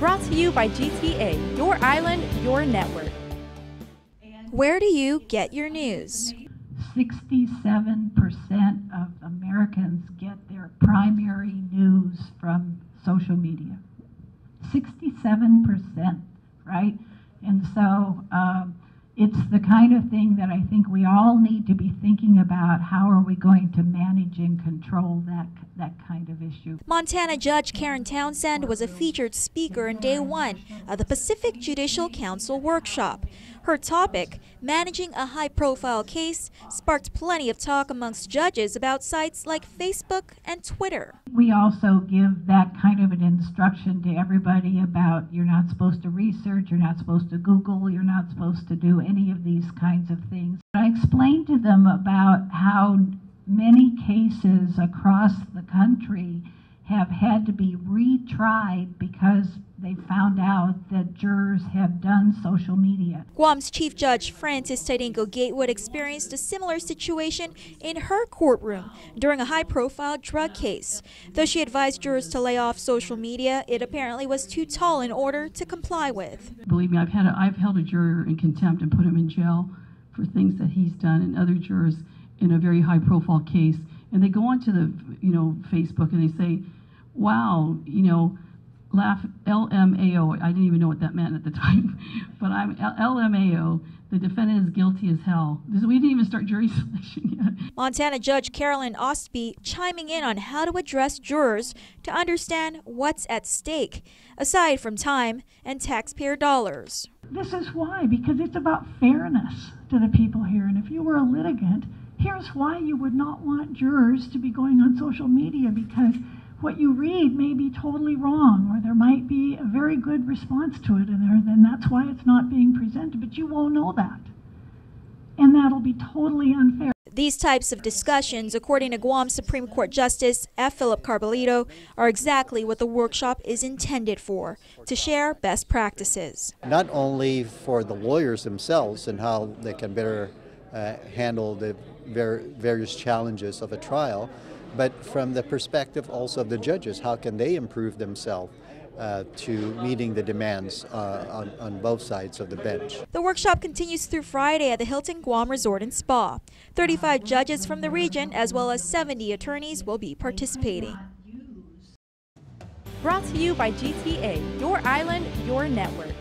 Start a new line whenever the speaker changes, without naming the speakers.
Brought to you by GTA, your island, your network.
Where do you get your news?
67% of Americans get their primary news from social media. 67%, right? And so it's the kind of thing that I think we all need to be thinking about. How are we going to manage and control that kind of issue?
Montana Judge Karen Townsend was a featured speaker on day one of the Pacific Judicial Council workshop. Her topic, managing a high-profile case, sparked plenty of talk amongst judges about sites like Facebook and Twitter.
We also give that kind of an instruction to everybody about you're not supposed to research, you're not supposed to Google, you're not supposed to do any of these kinds of things. I explained to them about how many cases across the country have had to be retried because they found out that jurors have done social media.
Guam's Chief Judge Francis Tadingo Gatewood experienced a similar situation in her courtroom during a high-profile drug case. Though she advised jurors to lay off social media, it apparently was too tall in order to comply with.
Believe me, I've held a juror in contempt and put him in jail for things that he's done, and other jurors in a very high-profile case, and they go onto the Facebook and they say, "Wow, laugh LMAO." I didn't even know what that meant at the time, but I'm LMAO. The defendant is guilty as hell. We didn't even start jury selection yet.
Montana Judge Carolyn Ostby chiming in on how to address jurors to understand what's at stake, aside from time and taxpayer dollars.
This is why, because it's about fairness to the people here. And if you were a litigant, here's why you would not want jurors to be going on social media, because what you read may be totally wrong, or there might be a very good response to it, and then that's why it's not being presented, but you won't know that. And that'll be totally unfair.
These types of discussions, according to Guam Supreme Court Justice F. Philip Carbolito, are exactly what the workshop is intended for, to share best practices.
Not only for the lawyers themselves and how they can better handle the various challenges of a trial, but from the perspective also of the judges, how can they improve themselves to meeting the demands on both sides of the bench.
The workshop continues through Friday at the Hilton Guam Resort and Spa. 35 judges from the region as well as 70 attorneys will be participating.
Brought to you by GTA, your island, your network.